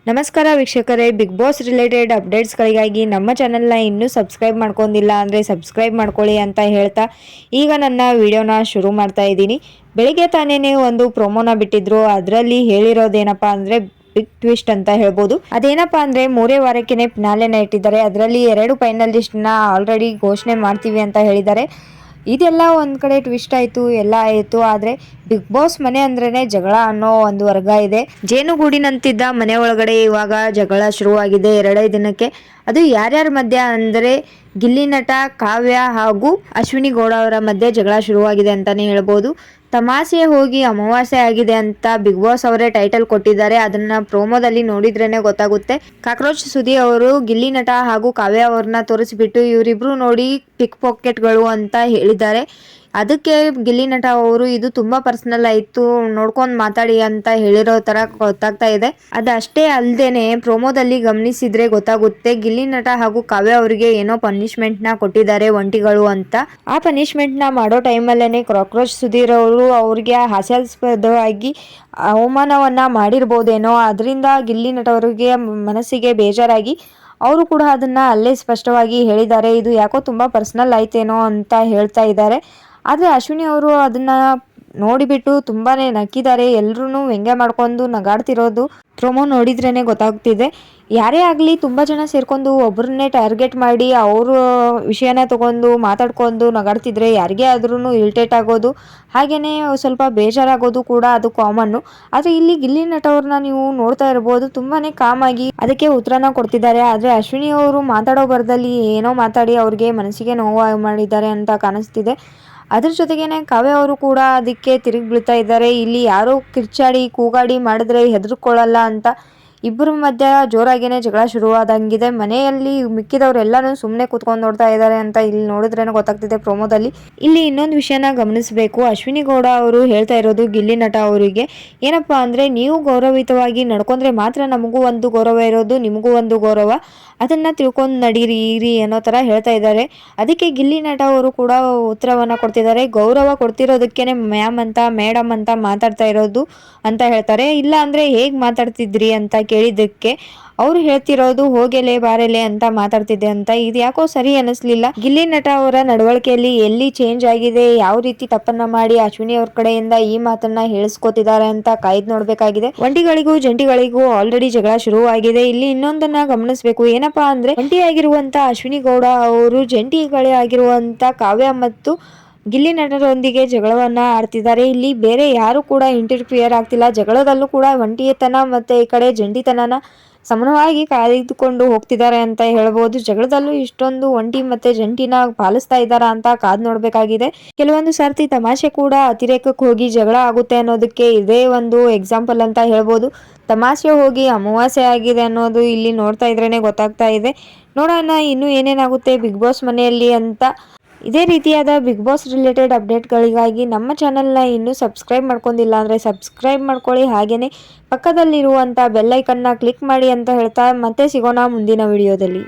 ನಮಸ್ಕಾರ ವೀಕ್ಷಕರೇ, big boss related ಅಪ್ಡೇಟ್ಸ್ಗಳಿಗಾಗಿ ನಮ್ಮ ಚಾನಲ್ನ ಇನ್ನೂ ಸಬ್ಸ್ಕ್ರೈಬ್ ಮಾಡ್ಕೊಂಡಿಲ್ಲ ಅಂದರೆ ಸಬ್ಸ್ಕ್ರೈಬ್ ಮಾಡ್ಕೊಳ್ಳಿ ಅಂತ ಹೇಳ್ತಾ ಈಗ ನನ್ನ ವಿಡಿಯೋನ ಶುರು ಮಾಡ್ತಾ ಇದ್ದೀನಿ. ಬೆಳಿಗ್ಗೆ ತಾನೇನೆ ಒಂದು ಪ್ರೊಮೋನ ಬಿಟ್ಟಿದ್ರು. ಅದರಲ್ಲಿ ಹೇಳಿರೋದೇನಪ್ಪ ಅಂದರೆ ಬಿಗ್ ಟ್ವಿಸ್ಟ್ ಅಂತ ಹೇಳ್ಬೋದು. ಅದೇನಪ್ಪ ಅಂದರೆ 3ನೇ ವಾರಕ್ಕೆ ಫಿನಾಲೆನ ಇಟ್ಟಿದ್ದಾರೆ. ಅದರಲ್ಲಿ 2 ಫೈನಲಿಸ್ಟ್ನ ಆಲ್ರೆಡಿ ಘೋಷಣೆ ಮಾಡ್ತೀವಿ ಅಂತ ಹೇಳಿದ್ದಾರೆ. ಇದೆಲ್ಲ ಒಂದು ಕಡೆ ಟ್ವಿಸ್ಟ್ ಆಯಿತು, ಎಲ್ಲ ಆಯಿತು. ಆದರೆ ಬಿಗ್ ಬಾಸ್ ಮನೆ ಅಂದ್ರೇ ಜಗಳ ಅನ್ನೋ ಒಂದು ವರ್ಗ ಇದೆ. ಜೇನುಗೂಡಿನಂತಿದ್ದ ಮನೆ ಒಳಗಡೆ ಇವಾಗ ಜಗಳ ಶುರುವಾಗಿದೆ 2 ದಿನಕ್ಕೆ. ಅದು ಯಾರ್ಯಾರ ಮಧ್ಯೆ ಅಂದರೆ ಗಿಲ್ಲಿ ನಟ, ಕಾವ್ಯ ಹಾಗೂ ಅಶ್ವಿನಿ ಗೌಡ ಅವರ ಮಧ್ಯೆ ಜಗಳ ಶುರುವಾಗಿದೆ ಅಂತಲೇ ಹೇಳ್ಬೋದು. ತಮಾಷೆ ಹೋಗಿ ಅಮಾವಾಸ್ಯೆ ಆಗಿದೆ ಅಂತ ಬಿಗ್ ಬಾಸ್ ಅವರೇ ಟೈಟಲ್ ಕೊಟ್ಟಿದ್ದಾರೆ. ಅದನ್ನ ಪ್ರೋಮೋದಲ್ಲಿ ನೋಡಿದ್ರೇನೆ ಗೊತ್ತಾಗುತ್ತೆ. ಕಾಕ್ರೋಚ್ ಸುದಿ ಅವರು ಗಿಲ್ಲಿ ನಟ ಹಾಗೂ ಕಾವ್ಯ ಅವ್ರನ್ನ ತೋರಿಸಿಬಿಟ್ಟು ಇವರಿಬ್ರು ನೋಡಿ ಪಿಕ್ ಪಾಕೆಟ್ಗಳು ಅಂತ ಹೇಳಿದ್ದಾರೆ. ಅದಕ್ಕೆ ಗಿಲ್ಲಿ ನಟ ಅವರು ಇದು ತುಂಬಾ ಪರ್ಸನಲ್ ಆಯಿತು, ನೋಡ್ಕೊಂಡು ಮಾತಾಡಿ ಅಂತ ಹೇಳಿರೋ ತರ ಗೊತ್ತಾಗ್ತಾ ಇದೆ. ಅದಷ್ಟೇ ಅಲ್ಲದೇನೆ ಪ್ರೋಮೋದಲ್ಲಿ ಗಮನಿಸಿದ್ರೆ ಗೊತ್ತಾಗುತ್ತೆ, ಗಿಲ್ಲಿ ನಟ ಹಾಗೂ ಕಾವ್ಯ ಅವರಿಗೆ ಏನೋ ಪನಿಷ್ಮೆಂಟ್ನ ಕೊಟ್ಟಿದ್ದಾರೆ ಒಂಟಿಗಳು ಅಂತ. ಆ ಪನಿಷ್ಮೆಂಟ್ನ ಮಾಡೋ ಟೈಮಲ್ಲೇ ಕಾಕ್ರೋಚ್ ಸುಧೀರ್ ಅವರು ಅವ್ರಿಗೆ ಹಾಸ್ಯಾಸ್ಪದವಾಗಿ ಅವಮಾನವನ್ನ ಮಾಡಿರ್ಬೋದೇನೋ. ಅದರಿಂದ ಗಿಲ್ಲಿ ನಟ ಅವರಿಗೆ ಮನಸ್ಸಿಗೆ ಬೇಜಾರಾಗಿ ಅವರು ಕೂಡ ಅದನ್ನ ಅಲ್ಲೇ ಸ್ಪಷ್ಟವಾಗಿ ಹೇಳಿದ್ದಾರೆ. ಇದು ಯಾಕೋ ತುಂಬಾ ಪರ್ಸನಲ್ ಆಯ್ತೇನೋ ಅಂತ ಹೇಳ್ತಾ ಇದ್ದಾರೆ. ಆದರೆ ಅಶ್ವಿನಿ ಅವರು ಅದನ್ನ ನೋಡಿಬಿಟ್ಟು ತುಂಬಾನೇ ನಕ್ಕಿದ್ದಾರೆ. ಎಲ್ಲರೂ ವ್ಯಂಗ್ಯ ಮಾಡ್ಕೊಂಡು ನಗಾಡ್ತಿರೋದು ಪ್ರೊಮೋ ನೋಡಿದ್ರೇನೆ ಗೊತ್ತಾಗ್ತಿದೆ. ಯಾರೇ ಆಗಲಿ ತುಂಬ ಜನ ಸೇರ್ಕೊಂಡು ಒಬ್ಬರನ್ನೇ ಟಾರ್ಗೆಟ್ ಮಾಡಿ ಅವರು ವಿಷಯನ ತಗೊಂಡು ಮಾತಾಡ್ಕೊಂಡು ನಗಾಡ್ತಿದ್ರೆ ಯಾರಿಗೇ ಆದ್ರೂ ಇರಿಟೇಟ್ ಆಗೋದು, ಹಾಗೆಯೇ ಸ್ವಲ್ಪ ಬೇಜಾರಾಗೋದು ಕೂಡ ಅದು ಕಾಮನ್ನು. ಆದರೆ ಇಲ್ಲಿ ಗಿಲ್ಲಿ ನಟ ಅವ್ರನ್ನ ನೀವು ನೋಡ್ತಾ ಇರ್ಬೋದು, ತುಂಬಾ ಕಾಮಾಗಿ ಅದಕ್ಕೆ ಉತ್ತರನ ಕೊಡ್ತಿದ್ದಾರೆ. ಆದರೆ ಅಶ್ವಿನಿ ಅವರು ಮಾತಾಡೋ ಬರದಲ್ಲಿ ಏನೋ ಮಾತಾಡಿ ಅವ್ರಿಗೆ ಮನಸ್ಸಿಗೆ ನೋವು ಮಾಡಿದ್ದಾರೆ ಅಂತ ಕಾಣಿಸ್ತಿದೆ. ಅದ್ರ ಜೊತೆಗೇನೆ ಕಾವ್ಯ ಅವರು ಕೂಡ ಅದಕ್ಕೆ ತಿರುಗಿ ಬೀಳ್ತಾ ಇದ್ದಾರೆ. ಇಲ್ಲಿ ಯಾರೋ ಕಿರ್ಚಾಡಿ ಕೂಗಾಡಿ ಮಾಡಿದ್ರೆ ಹೆದರ್ಕೊಳ್ಳಲ್ಲ ಅಂತ ಇಬ್ಬರ ಮಧ್ಯ ಜೋರಾಗೇನೆ ಜಗಳ ಶುರುವಾದಂಗಿದೆ. ಮನೆಯಲ್ಲಿ ಮಿಕ್ಕಿದವರೆಲ್ಲನೂ ಸುಮ್ಮನೆ ಕೂತ್ಕೊಂಡು ನೋಡ್ತಾ ಇದ್ದಾರೆ ಅಂತ ಇಲ್ಲಿ ನೋಡಿದ್ರೇನೆ ಗೊತ್ತಾಗ್ತಿದೆ ಪ್ರೋಮೋದಲ್ಲಿ. ಇಲ್ಲಿ ಇನ್ನೊಂದು ವಿಷಯನ ಗಮನಿಸಬೇಕು. ಅಶ್ವಿನಿ ಗೌಡ ಅವರು ಹೇಳ್ತಾ ಇರೋದು ಗಿಲ್ಲಿ ನಟ ಅವರಿಗೆ ಏನಪ್ಪಾ ಅಂದ್ರೆ, ನೀವು ಗೌರವಿತವಾಗಿ ನಡ್ಕೊಂಡ್ರೆ ಮಾತ್ರ ನಮಗೂ ಒಂದು ಗೌರವ ಇರೋದು, ನಿಮಗೂ ಒಂದು ಗೌರವ, ಅದನ್ನ ತಿಳ್ಕೊಂಡು ನಡೀರಿ ಇರಿ ಅನ್ನೋ ತರ ಹೇಳ್ತಾ ಇದ್ದಾರೆ. ಅದಕ್ಕೆ ಗಿಲ್ಲಿ ನಟ ಅವರು ಕೂಡ ಉತ್ತರವನ್ನ ಕೊಡ್ತಿದ್ದಾರೆ. ಗೌರವ ಕೊಡ್ತಿರೋದಕ್ಕೇನೆ ಮ್ಯಾಮ್ ಅಂತ ಮೇಡಮ್ ಅಂತ ಮಾತಾಡ್ತಾ ಇರೋದು ಅಂತ ಹೇಳ್ತಾರೆ. ಇಲ್ಲ ಅಂದ್ರೆ ಹೇಗ್ ಮಾತಾಡ್ತಿದ್ರಿ ಅಂತ ಕೇಳಿದ್ದಕ್ಕೆ ಅವ್ರು ಹೇಳ್ತಿರೋದು ಹೋಗೆಲೆ ಬಾರೆಲೆ ಅಂತ ಮಾತಾಡ್ತಿದ್ದೆ ಅಂತ. ಇದು ಯಾಕೋ ಸರಿ ಅನಿಸ್ಲಿಲ್ಲ. ಗಿಲ್ಲಿ ನಟ ಅವರ ನಡವಳಿಕೆಯಲ್ಲಿ ಎಲ್ಲಿ ಚೇಂಜ್ ಆಗಿದೆ, ಯಾವ ರೀತಿ ತಪ್ಪನ್ನ ಮಾಡಿ ಅಶ್ವಿನಿ ಅವ್ರ ಕಡೆಯಿಂದ ಈ ಮಾತನ್ನ ಹೇಳಿಸ್ಕೊತಿದ್ದಾರೆ ಅಂತ ಕಾಯ್ದು ನೋಡ್ಬೇಕಾಗಿದೆ. ಒಂಟಿಗಳಿಗೂ ಜಂಟಿಗಳಿಗೂ ಆಲ್ರೆಡಿ ಜಗಳ ಶುರುವಾಗಿದೆ. ಇಲ್ಲಿ ಇನ್ನೊಂದನ್ನ ಗಮನಿಸಬೇಕು. ಏನಪ್ಪಾ ಅಂದ್ರೆ, ಒಂಟಿಯಾಗಿರುವಂತ ಅಶ್ವಿನಿ ಗೌಡ ಅವರು ಜಂಟಿಗಳೇ ಆಗಿರುವಂತ ಕಾವ್ಯ ಮತ್ತು ಗಿಲ್ಲಿ ನಟರೊಂದಿಗೆ ಜಗಳವನ್ನ ಆಡ್ತಿದ್ದಾರೆ. ಇಲ್ಲಿ ಬೇರೆ ಯಾರು ಕೂಡ ಇಂಟರ್ಫಿಯರ್ ಆಗ್ತಿಲ್ಲ. ಜಗಳದಲ್ಲೂ ಕೂಡ ಒಂಟಿತನ ಮತ್ತೆ ಈ ಕಡೆ ಜಂಟಿತನನ ಸಮಾನವಾಗಿ ಕಾಯ್ದುಕೊಂಡು ಹೋಗ್ತಿದ್ದಾರೆ ಅಂತ ಹೇಳ್ಬೋದು. ಜಗಳದಲ್ಲೂ ಇಷ್ಟೊಂದು ಒಂಟಿ ಮತ್ತೆ ಜಂಟಿನ ಪಾಲಿಸ್ತಾ ಇದ್ದಾರಾ ಅಂತ ಕಾದ್ ನೋಡ್ಬೇಕಾಗಿದೆ. ಕೆಲವೊಂದು ಸರ್ತಿ ತಮಾಷೆ ಕೂಡ ಅತಿರೇಕಕ್ಕೆ ಹೋಗಿ ಜಗಳ ಆಗುತ್ತೆ ಅನ್ನೋದಕ್ಕೆ ಇದೇ ಒಂದು ಎಕ್ಸಾಂಪಲ್ ಅಂತ ಹೇಳ್ಬೋದು. ತಮಾಷೆ ಹೋಗಿ ಅಮಾವಾಸ್ಯೆ ಆಗಿದೆ ಅನ್ನೋದು ಇಲ್ಲಿ ನೋಡ್ತಾ ಇದ್ರೇನೆ ಗೊತ್ತಾಗ್ತಾ ಇದೆ. ನೋಡೋಣ ಇನ್ನು ಏನೇನಾಗುತ್ತೆ ಬಿಗ್ ಬಾಸ್ ಮನೆಯಲ್ಲಿ ಅಂತ. ಇದೇ ರೀತಿಯಾದ ಬಿಗ್ ಬಾಸ್ ರಿಲೇಟೆಡ್ ಅಪ್ಡೇಟ್ಗಳಿಗಾಗಿ ನಮ್ಮ ಚಾನಲ್ನ ಇನ್ನೂ ಸಬ್ಸ್ಕ್ರೈಬ್ ಮಾಡ್ಕೊಂಡಿಲ್ಲ ಅಂದರೆ ಸಬ್ಸ್ಕ್ರೈಬ್ ಮಾಡ್ಕೊಳ್ಳಿ. ಹಾಗೆಯೇ ಪಕ್ಕದಲ್ಲಿರುವಂಥ ಬೆಲ್ ಐಕನ್ನ ಕ್ಲಿಕ್ ಮಾಡಿ ಅಂತ ಹೇಳ್ತಾ ಮತ್ತೆ ಸಿಗೋಣ ಮುಂದಿನ ವಿಡಿಯೋದಲ್ಲಿ.